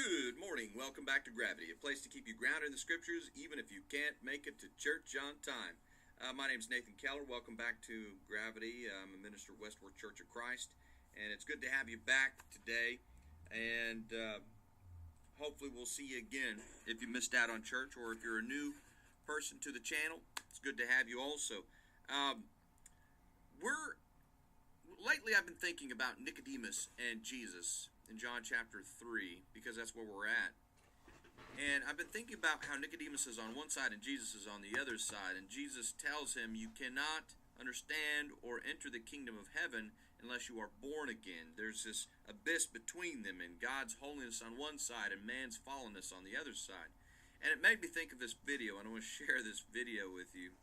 Good morning. Welcome back to Gravity, a place to keep you grounded in the scriptures, even if you can't make it to church on time. My name is Nathan Keller. Welcome back to Gravity. I'm a minister of Westward Church of Christ, and it's good to have you back today. And hopefully we'll see you again if you missed out on church, or if you're a new person to the channel. It's good to have you also. Lately I've been thinking about Nicodemus and Jesus in John chapter 3, because that's where we're at. And I've been thinking about how Nicodemus is on one side and Jesus is on the other side. And Jesus tells him, you cannot understand or enter the kingdom of heaven unless you are born again. There's this abyss between them, and God's holiness on one side and man's fallenness on the other side. And it made me think of this video, and I want to share this video with you.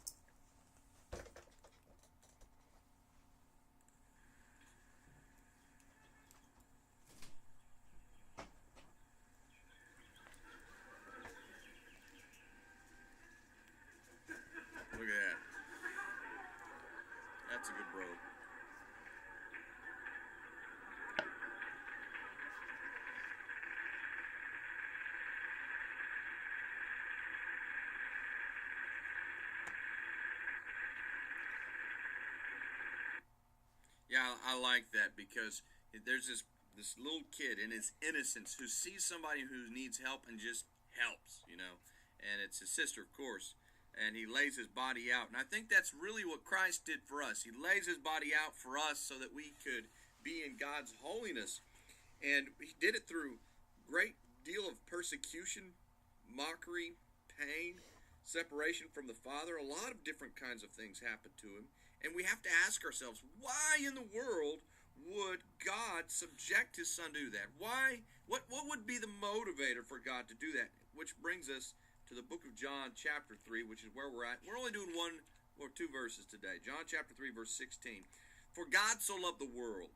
Look at that. That's a good road. Yeah, I like that, because there's this little kid in his innocence who sees somebody who needs help and just helps, and it's his sister, of course. And he lays his body out. And I think that's really what Christ did for us. He lays his body out for us so that we could be in God's holiness. And he did it through great deal of persecution, mockery, pain, separation from the Father. A lot of different kinds of things happened to him. And we have to ask ourselves, why in the world would God subject his son to that? Why? What would be the motivator for God to do that? Which brings us to the book of John chapter 3, which is where we're at. We're only doing one or two verses today. John chapter 3, verse 16. For God so loved the world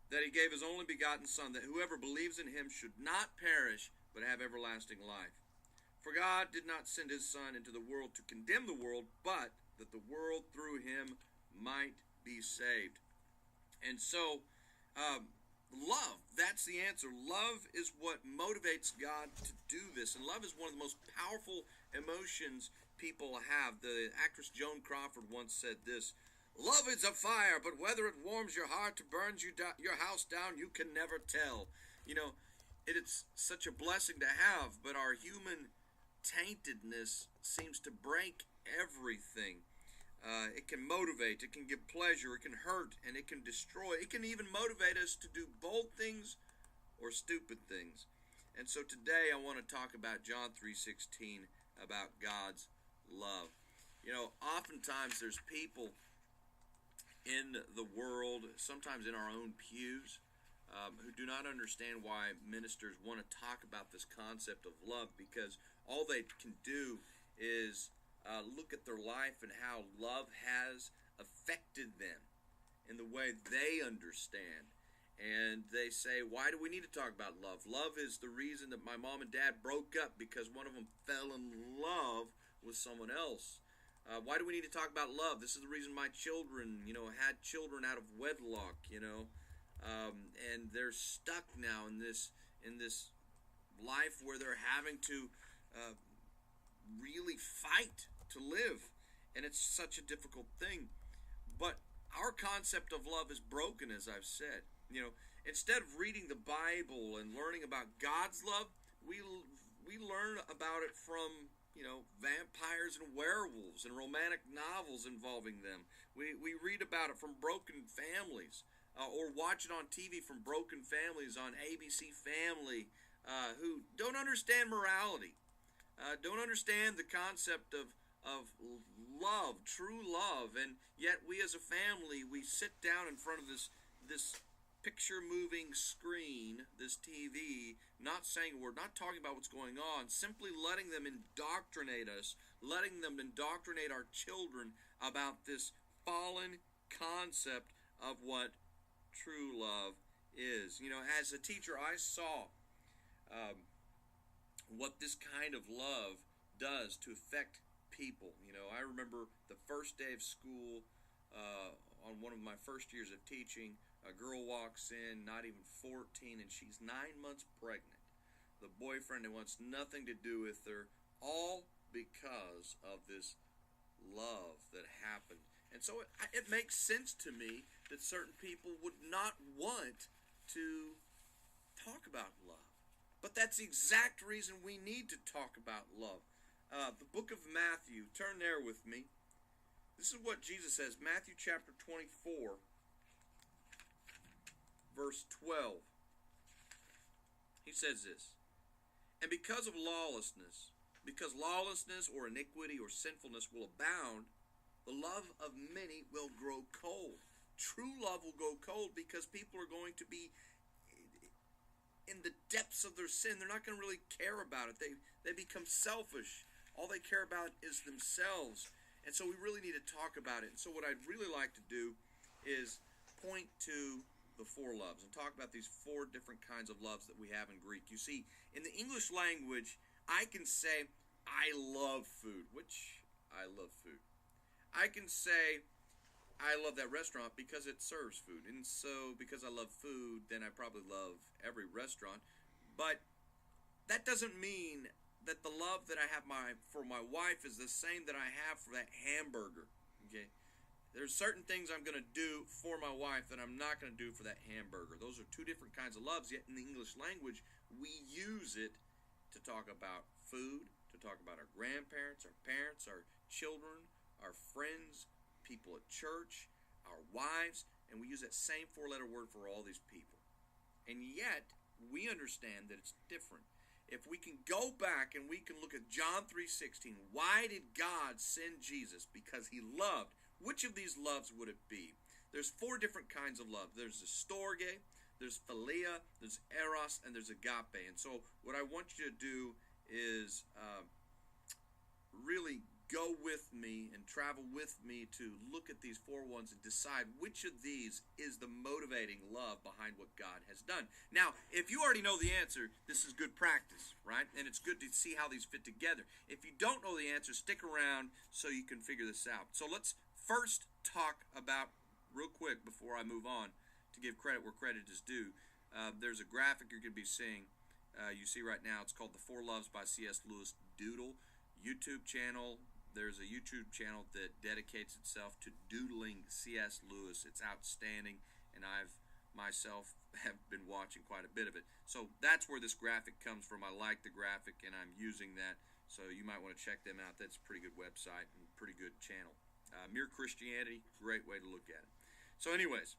that he gave his only begotten Son, that whoever believes in him should not perish, but have everlasting life. For God did not send his Son into the world to condemn the world, but that the world through him might be saved. And so, love, that's the answer. Love is what motivates God to do this. And love is one of the most powerful emotions people have. The actress Joan Crawford once said this: love is a fire, but whether it warms your heart or burns your house down, you can never tell. It's such a blessing to have, but our human taintedness seems to break everything. It can motivate, it can give pleasure, it can hurt, and it can destroy. It can even motivate us to do bold things or stupid things. And so today I want to talk about John 3:16, about God's love. Oftentimes there's people in the world, sometimes in our own pews, who do not understand why ministers want to talk about this concept of love, because all they can do is look at their life and how love has affected them in the way they understand. And they say, why do we need to talk about love? Love is the reason that my mom and dad broke up, because one of them fell in love with someone else. Why do we need to talk about love? This is the reason my children, had children out of wedlock, and they're stuck now in this life where they're having to really fight to live, and it's such a difficult thing. But our concept of love is broken, as I've said. Instead of reading the Bible and learning about God's love, we learn about it from vampires and werewolves and romantic novels involving them. We read about it from broken families, or watch it on TV from broken families on ABC Family, who don't understand morality, don't understand the concept of love, true love. And yet we as a family, we sit down in front of this picture moving screen, this TV, not saying a word, not talking about what's going on, simply letting them indoctrinate us, letting them indoctrinate our children about this fallen concept of what true love is. As a teacher, I saw what this kind of love does to affect people. I remember the first day of school, on one of my first years of teaching, a girl walks in, not even 14, and she's 9 months pregnant. the boyfriend that wants nothing to do with her, all because of this love that happened. And so it makes sense to me that certain people would not want to talk about love. But that's the exact reason we need to talk about love. The book of Matthew, turn there with me. This is what Jesus says, Matthew chapter 24, verse 12. He says this, and because of lawlessness, because lawlessness or iniquity or sinfulness will abound, the love of many will grow cold. True love will grow cold because people are going to be in the depths of their sin. They're not going to really care about it. They become selfish. All they care about is themselves. And so we really need to talk about it. And so what I'd really like to do is point to the four loves and talk about these four different kinds of loves that we have in Greek. You see, in the English language, I can say, I love food, which I love food. I can say, I love that restaurant because it serves food. And so because I love food, then I probably love every restaurant. But that doesn't mean that the love that I have for my wife is the same that I have for that hamburger. Okay? There's certain things I'm going to do for my wife that I'm not going to do for that hamburger. Those are two different kinds of loves, yet in the English language, we use it to talk about food, to talk about our grandparents, our parents, our children, our friends, people at church, our wives, and we use that same four-letter word for all these people. And yet, we understand that it's different. If we can go back and we can look at John 3:16, why did God send Jesus? Because he loved. Which of these loves would it be? There's four different kinds of love. There's the storge, there's philia, there's eros, and there's agape. And so what I want you to do is really go with me and travel with me to look at these four ones and decide which of these is the motivating love behind what God has done. Now, if you already know the answer, this is good practice, right? And it's good to see how these fit together. If you don't know the answer, stick around so you can figure this out. So let's first talk about, real quick before I move on, to give credit where credit is due. There's a graphic you're going to be seeing. You see right now, it's called The Four Loves by C.S. Lewis Doodle YouTube channel. There's a YouTube channel that dedicates itself to doodling C.S. Lewis. It's outstanding, and I've myself have been watching quite a bit of it. So that's where this graphic comes from. I like the graphic, and I'm using that. So you might want to check them out. That's a pretty good website and pretty good channel. Mere Christianity, great way to look at it. So anyways,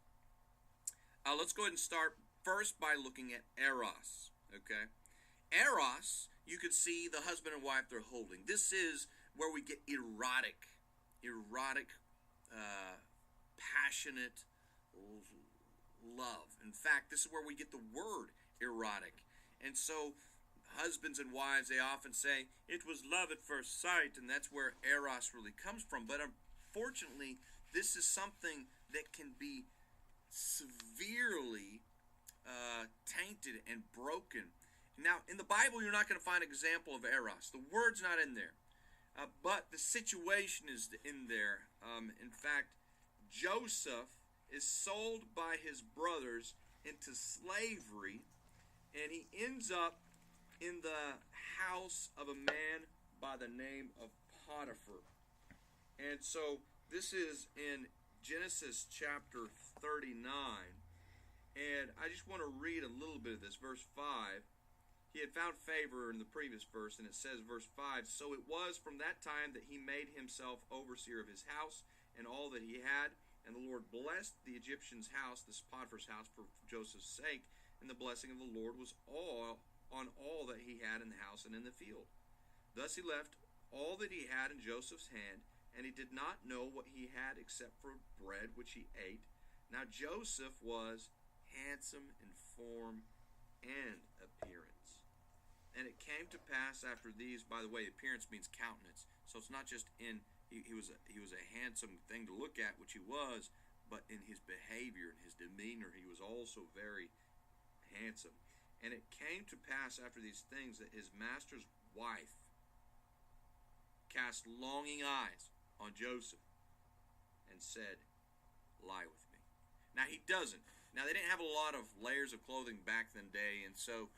let's go ahead and start first by looking at eros. Okay, eros, you could see the husband and wife they're holding. This is where we get erotic, passionate love. In fact, this is where we get the word erotic. And so husbands and wives, they often say, it was love at first sight, and that's where eros really comes from. But unfortunately, this is something that can be severely tainted and broken. Now, in the Bible, you're not going to find an example of eros. The word's not in there. But the situation is in there. In fact, Joseph is sold by his brothers into slavery, and he ends up in the house of a man by the name of Potiphar. And so this is in Genesis chapter 39. And I just want to read a little bit of this, verse 5. He had found favor in the previous verse, and it says, verse 5, so it was from that time that he made himself overseer of his house and all that he had. And the Lord blessed the Egyptian's house, this Potiphar's house, for Joseph's sake. And the blessing of the Lord was on all that he had in the house and in the field. Thus he left all that he had in Joseph's hand, and he did not know what he had except for bread which he ate. Now Joseph was handsome in form and appearance. And it came to pass after these, by the way, appearance means countenance. So it's not just in, he was a handsome thing to look at, which he was, but in his behavior and his demeanor, he was also very handsome. And it came to pass after these things that his master's wife cast longing eyes on Joseph and said, lie with me. Now he doesn't. Now they didn't have a lot of layers of clothing back in the day, and so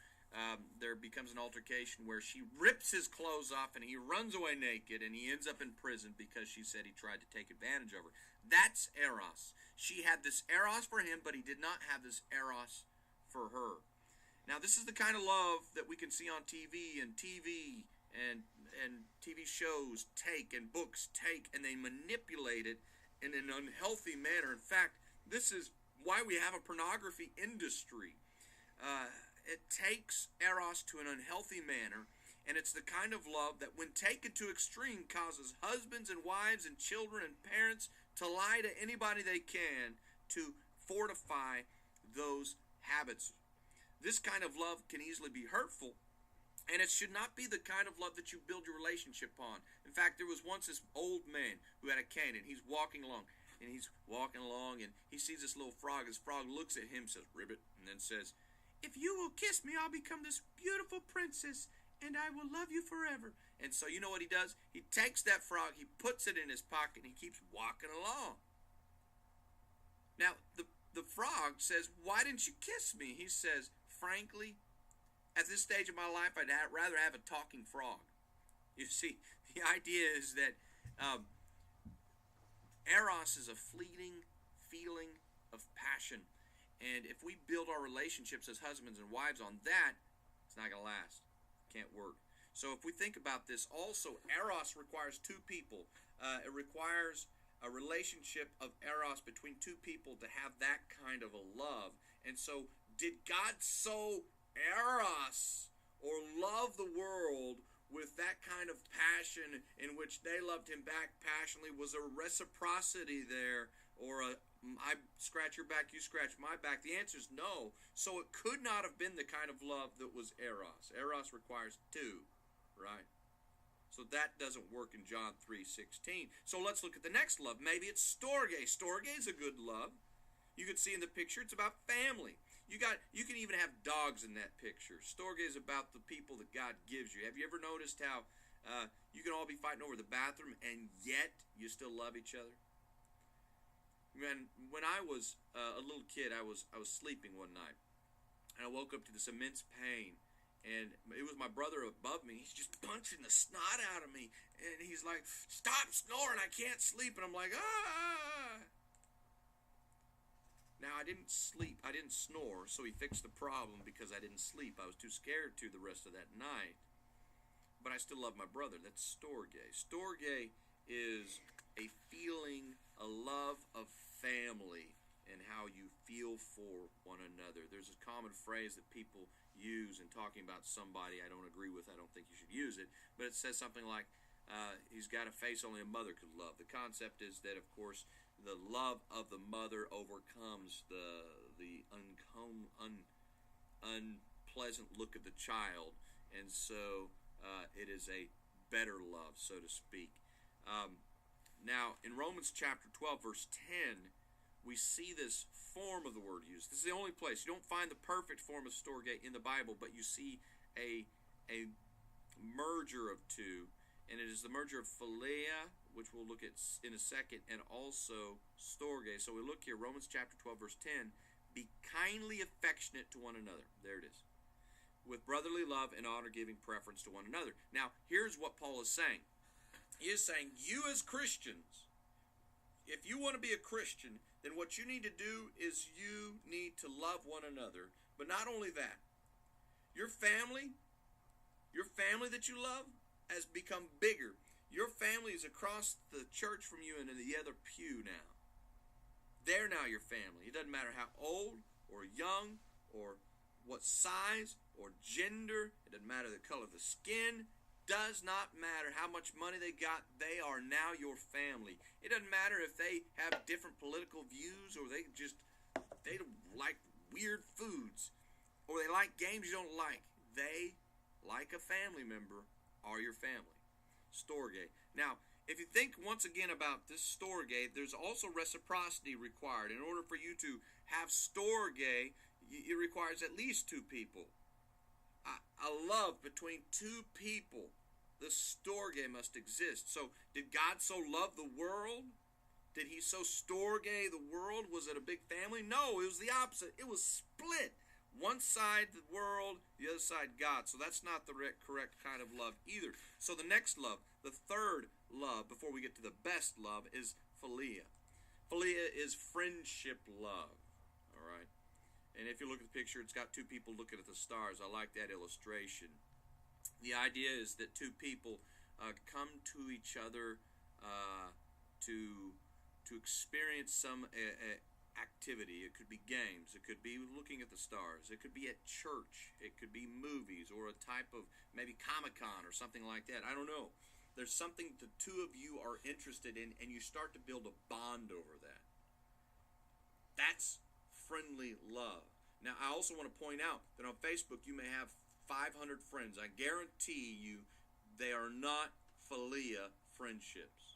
there becomes an altercation where she rips his clothes off and he runs away naked and he ends up in prison because she said he tried to take advantage of her. That's eros. She had this eros for him, but he did not have this eros for her. Now, this is the kind of love that we can see on TV and TV shows take and books take, and they manipulate it in an unhealthy manner. In fact, this is why we have a pornography industry. It takes eros to an unhealthy manner, and it's the kind of love that, when taken to extreme, causes husbands and wives and children and parents to lie to anybody they can to fortify those habits. This kind of love can easily be hurtful, and it should not be the kind of love that you build your relationship on. In fact, there was once this old man who had a cane, and he's walking along, and he sees this little frog. This frog looks at him, says, "Ribbit," and then says, "If you will kiss me, I'll become this beautiful princess, and I will love you forever." And so you know what he does? He takes that frog, he puts it in his pocket, and he keeps walking along. Now, the frog says, "Why didn't you kiss me?" He says, "Frankly, at this stage of my life, I'd rather have a talking frog." You see, the idea is that eros is a fleeting feeling of passion. And if we build our relationships as husbands and wives on that, it's not going to last. Can't work. So if we think about this, also, eros requires two people. It requires a relationship of eros between two people to have that kind of a love. And so, did God so eros or love the world with that kind of passion in which they loved him back passionately? Was a reciprocity there, or I scratch your back, you scratch my back? The answer is no. So it could not have been the kind of love that was eros. Eros requires two, right? So that doesn't work in John 3:16. So let's look at the next love. Maybe it's storge. Storge is a good love. You can see in the picture it's about family. You can even have dogs in that picture. Storge is about the people that God gives you. Have you ever noticed how you can all be fighting over the bathroom and yet you still love each other? When I was a little kid, I was sleeping one night, and I woke up to this immense pain, and it was my brother above me. He's just punching the snot out of me, and he's like, "Stop snoring, I can't sleep." And I'm like, "Ah!" Now, I didn't sleep, I didn't snore, so he fixed the problem because I didn't sleep. I was too scared to the rest of that night, but I still love my brother. That's storge. Storge is a feeling, a love of family, and how you feel for one another. There's a common phrase that people use in talking about somebody I don't agree with. I don't think you should use it, but it says something like, he's got a face only a mother could love. The concept is that, of course, the love of the mother overcomes the unpleasant look of the child, and so it is a better love, so to speak. Now, in Romans chapter 12, verse 10, we see this form of the word used. This is the only place. You don't find the perfect form of storge in the Bible, but you see a merger of two, and it is the merger of philia, which we'll look at in a second, and also storge. So we look here, Romans chapter 12, verse 10, "Be kindly affectionate to one another." There it is. "With brotherly love and honor, giving preference to one another." Now, here's what Paul is saying. He is saying, you as Christians, if you want to be a Christian, then what you need to do is you need to love one another. But not only that, your family that you love has become bigger. Your family is across the church from you and in the other pew now. They're now your family. It doesn't matter how old or young or what size or gender. It doesn't matter the color of the skin. Does not matter how much money they got. They are now your family. It doesn't matter if they have different political views, or they like weird foods, or they like games you don't like. They, like a family member, are your family. Storge. Now, if you think once again about this storge, there's also reciprocity required. In order for you to have storge, it requires at least two people. A love between two people. The storge must exist. So, did God so love the world? Did he so storge the world? Was it a big family? No, it was the opposite. It was split. One side the world, the other side God. So that's not the correct kind of love either. So the next love, the third love, before we get to the best love, is philia. Philia is friendship love. All right. And if you look at the picture, it's got two people looking at the stars. I like that illustration. The idea is that two people come to each other to experience some activity. It could be games. It could be looking at the stars. It could be at church. It could be movies or a type of maybe Comic-Con or something like that. I don't know. There's something the two of you are interested in, and you start to build a bond over that. That's friendly love. Now, I also want to point out that on Facebook you may have 500 friends. I guarantee you they are not philia friendships.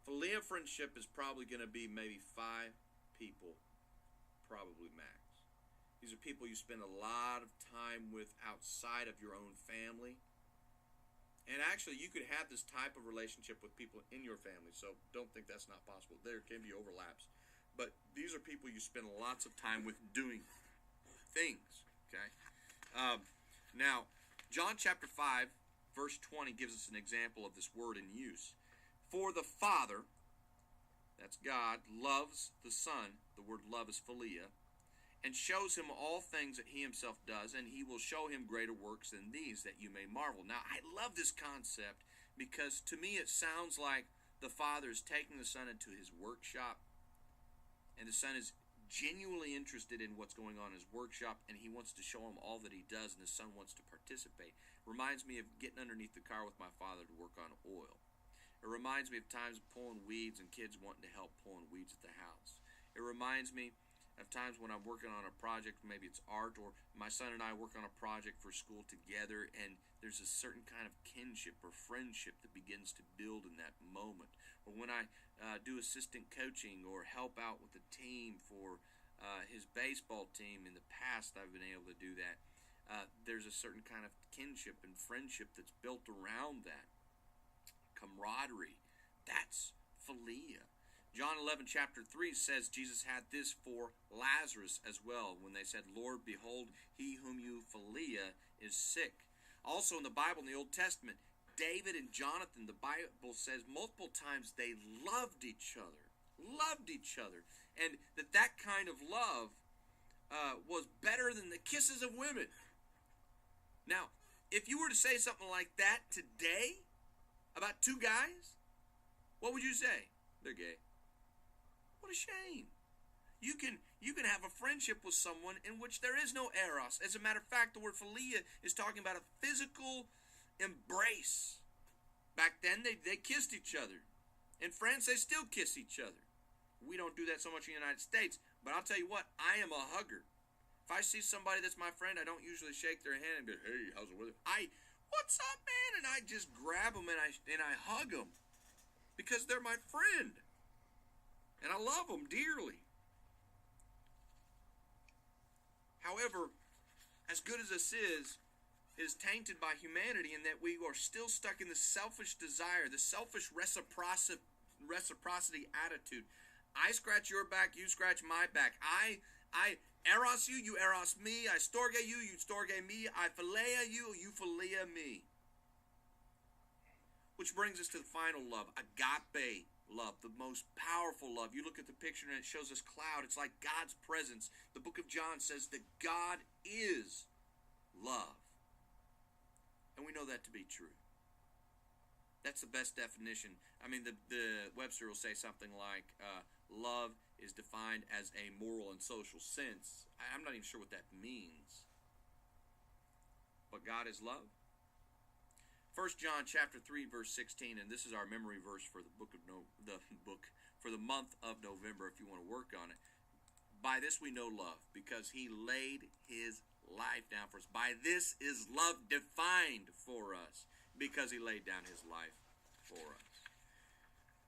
Philia friendship is probably going to be maybe 5 people, probably max. These are people you spend a lot of time with outside of your own family. And actually, you could have this type of relationship with people in your family, so don't think that's not possible. There can be overlaps. But these are people you spend lots of time with doing things, okay? Now, John chapter 5, verse 20 gives us an example of this word in use. For the Father, that's God, loves the Son, the word love is philia, and shows him all things that he himself does, and he will show him greater works than these, that you may marvel. Now, I love this concept because to me it sounds like the Father is taking the Son into his workshop, and the Son is genuinely interested in what's going on in his workshop, and he wants to show him all that he does, and the Son wants to participate. Reminds me of getting underneath the car with my father to work on oil. It reminds me of times pulling weeds and kids wanting to help pulling weeds at the house. It reminds me of times when I'm working on a project, maybe it's art, or my son and I work on a project for school together, and there's a certain kind of kinship or friendship that begins to build in that moment. Or when I do assistant coaching or help out with the team for his baseball team, in the past I've been able to do that. There's a certain kind of kinship and friendship that's built around that. Camaraderie. That's philia. John 11 chapter 3 says Jesus had this for Lazarus as well when they said, Lord, behold, he whom you philia is sick. Also in the Bible, in the Old Testament, David and Jonathan, the Bible says multiple times they loved each other. Loved each other. And that kind of love was better than the kisses of women. Now, if you were to say something like that today about two guys, what would you say? They're gay. What a shame. You can have a friendship with someone in which there is no eros. As a matter of fact, the word philia is talking about a physical embrace. Back then, they kissed each other. In France, they still kiss each other. We don't do that so much in the United States, but I'll tell you what, I am a hugger. If I see somebody that's my friend, I don't usually shake their hand and be, hey, how's the weather? What's up, man? And I just grab them and I hug them because they're my friend. And I love them dearly. However, as good as this is tainted by humanity in that we are still stuck in the selfish desire, the selfish reciprocity attitude. I scratch your back, you scratch my back. I eros you, you eros me. I storge you, you storge me. I philia you, you philia me. Which brings us to the final love, agape love, the most powerful love. You look at the picture and it shows this cloud. It's like God's presence. The book of John says that God is love. And we know that to be true. That's the best definition. I mean, the Webster will say something like, love is defined as a moral and social sense. I'm not even sure what that means. But God is love. 1 John chapter 3 verse 16, and this is our memory verse for the for the month of November if you want to work on it. By this we know love, because he laid his life down for us. By this is love defined for us, because he laid down his life for us.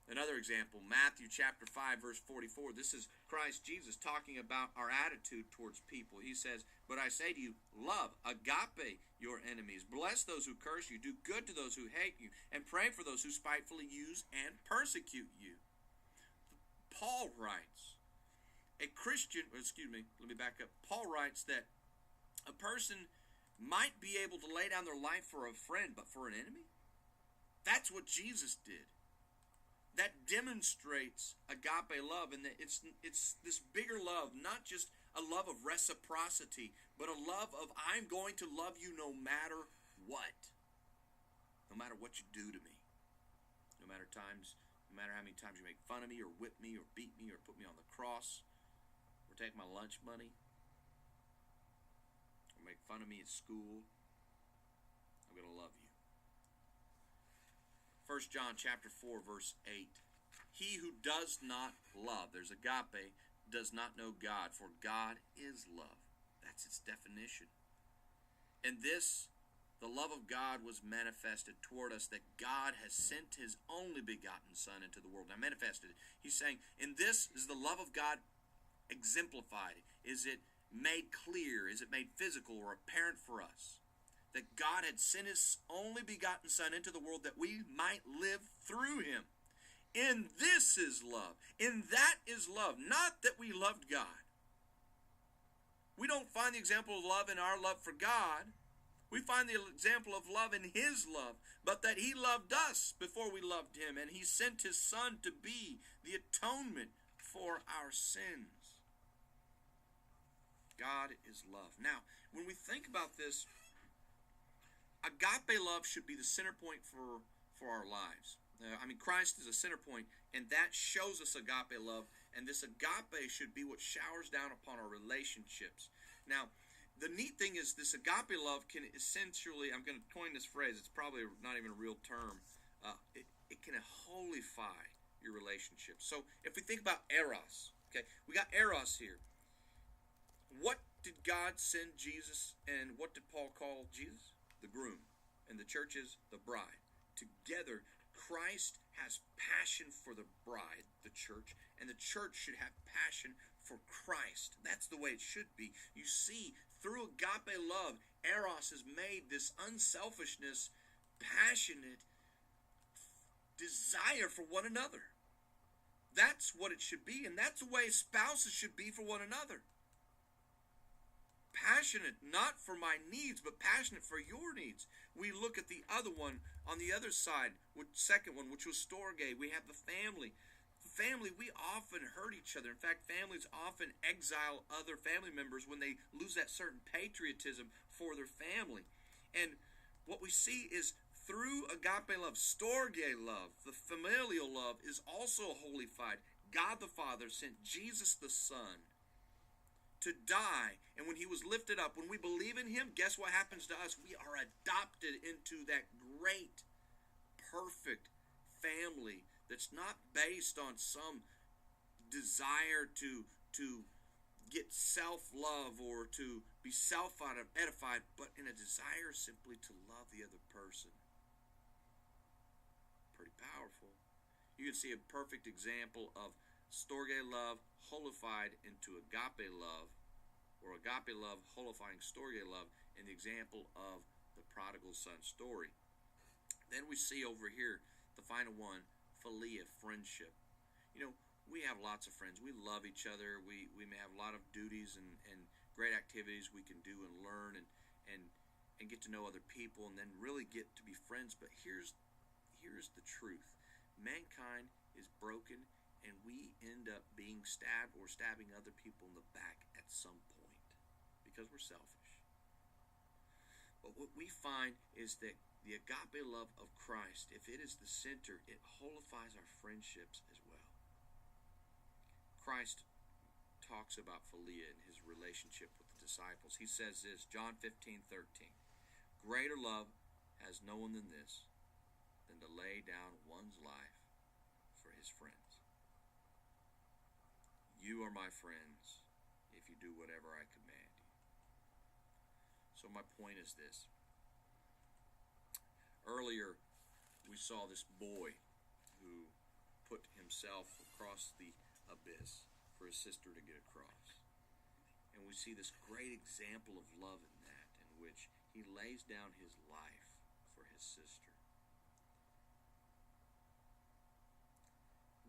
Another example, Matthew chapter 5 verse 44. This is Christ Jesus talking about our attitude towards people. He says, but I say to you, love, agape your enemies. Bless those who curse you. Do good to those who hate you. And pray for those who spitefully use and persecute you. Paul writes, a Christian, excuse me, let me back up. Paul writes that a person might be able to lay down their life for a friend, but for an enemy? That's what Jesus did. That demonstrates agape love, and that it's this bigger love, not just a love of reciprocity, but a love of I'm going to love you no matter what. No matter what you do to me. No matter how many times you make fun of me or whip me or beat me or put me on the cross or take my lunch money or make fun of me at school, I'm going to love you. 1 John chapter 4, verse 8. He who does not love, there's agape, does not know God, for God is love. That's its definition. And this, the love of God was manifested toward us, that God has sent his only begotten Son into the world. Now, manifested, he's saying, in this is the love of God exemplified. Is it made clear? Is it made physical or apparent for us? That God had sent his only begotten Son into the world that we might live through him. In this is love. In that is love. Not that we loved God. We don't find the example of love in our love for God. We find the example of love in his love. But that he loved us before we loved him. And he sent his Son to be the atonement for our sins. God is love. Now, when we think about this, agape love should be the center point for our lives. Christ is a center point, and that shows us agape love, and this agape should be what showers down upon our relationships. Now, the neat thing is this agape love can essentially, I'm going to coin this phrase, it's probably not even a real term, it can holify your relationship. So if we think about eros, okay, we got eros here. What did God send Jesus, and what did Paul call Jesus? The groom, and the church is the bride. Together, Christ has passion for the bride, the church, and the church should have passion for Christ. That's the way it should be. You see, through agape love, eros has made this unselfishness, passionate desire for one another. That's what it should be, and that's the way spouses should be for one another. Passionate, not for my needs, but passionate for your needs. We look at the other one, on the other side, second one, which was storge. We have the family. The family, we often hurt each other. In fact, families often exile other family members when they lose that certain patriotism for their family. And what we see is through agape love, storge love, the familial love is also holified. God the Father sent Jesus the Son to die, and when he was lifted up, when we believe in him, guess what happens to us? We are adopted into that great, perfect family that's not based on some desire to get self-love or to be self-edified, but in a desire simply to love the other person. Pretty powerful. You can see a perfect example of storge love holified into agape love, or agape love holifying storge love, in the example of the prodigal son story. Then we see over here the final one, philia, friendship. We have lots of friends. We love each other. We may have a lot of duties and great activities we can do and learn and get to know other people and then really get to be friends. But here's the truth. Mankind is broken, and we end up being stabbed or stabbing other people in the back at some point because we're selfish. But what we find is that the agape love of Christ, if it is the center, it holifies our friendships as well. Christ talks about philia in his relationship with the disciples. He says this, John 15:13, greater love has no one than this, than to lay down one's life for his friends. You are my friends if you do whatever I command you. So my point is this. Earlier, we saw this boy who put himself across the abyss for his sister to get across. And we see this great example of love in that, in which he lays down his life for his sister.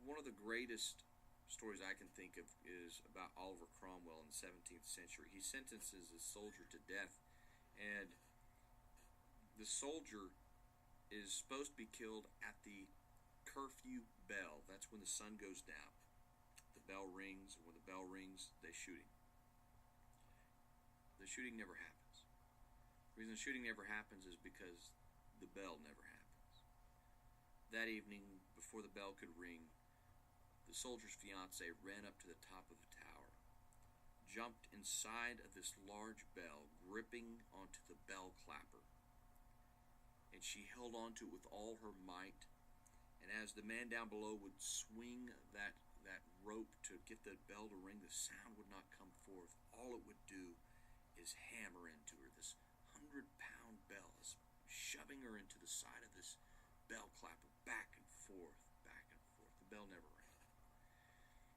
One of the greatest stories I can think of is about Oliver Cromwell in the 17th century. He sentences a soldier to death, and the soldier is supposed to be killed at the curfew bell. That's when the sun goes down. The bell rings, and when the bell rings, they shoot him. The shooting never happens. The reason the shooting never happens is because the bell never happens. That evening, before the bell could ring, the soldier's fiancée ran up to the top of the tower, jumped inside of this large bell, gripping onto the bell clapper, and she held onto it with all her might. And as the man down below would swing that rope to get the bell to ring, the sound would not come forth. All it would do is hammer into her. This 100-pound bell is shoving her into the side of this bell clapper, back and forth, back and forth. The bell never rang.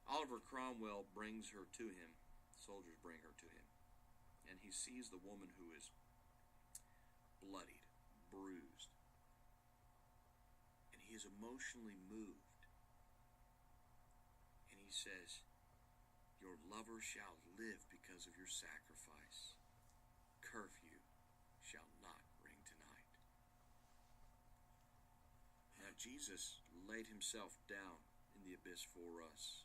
Oliver Cromwell brings her to him. Soldiers bring her to him. And he sees the woman who is bloodied, bruised. And he is emotionally moved. And he says, "Your lover shall live because of your sacrifice. Curfew shall not ring tonight." Now Jesus laid himself down in the abyss for us.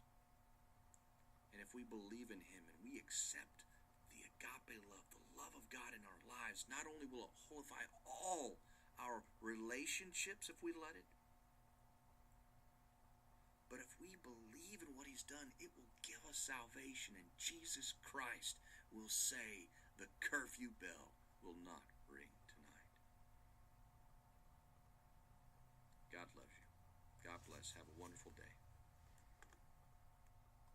And if we believe in him and we accept the agape love, the love of God in our lives, not only will it holify all our relationships if we let it, but if we believe in what he's done, it will give us salvation, and Jesus Christ will say the curfew bell will not ring tonight. God loves you. God bless. Have a wonderful day.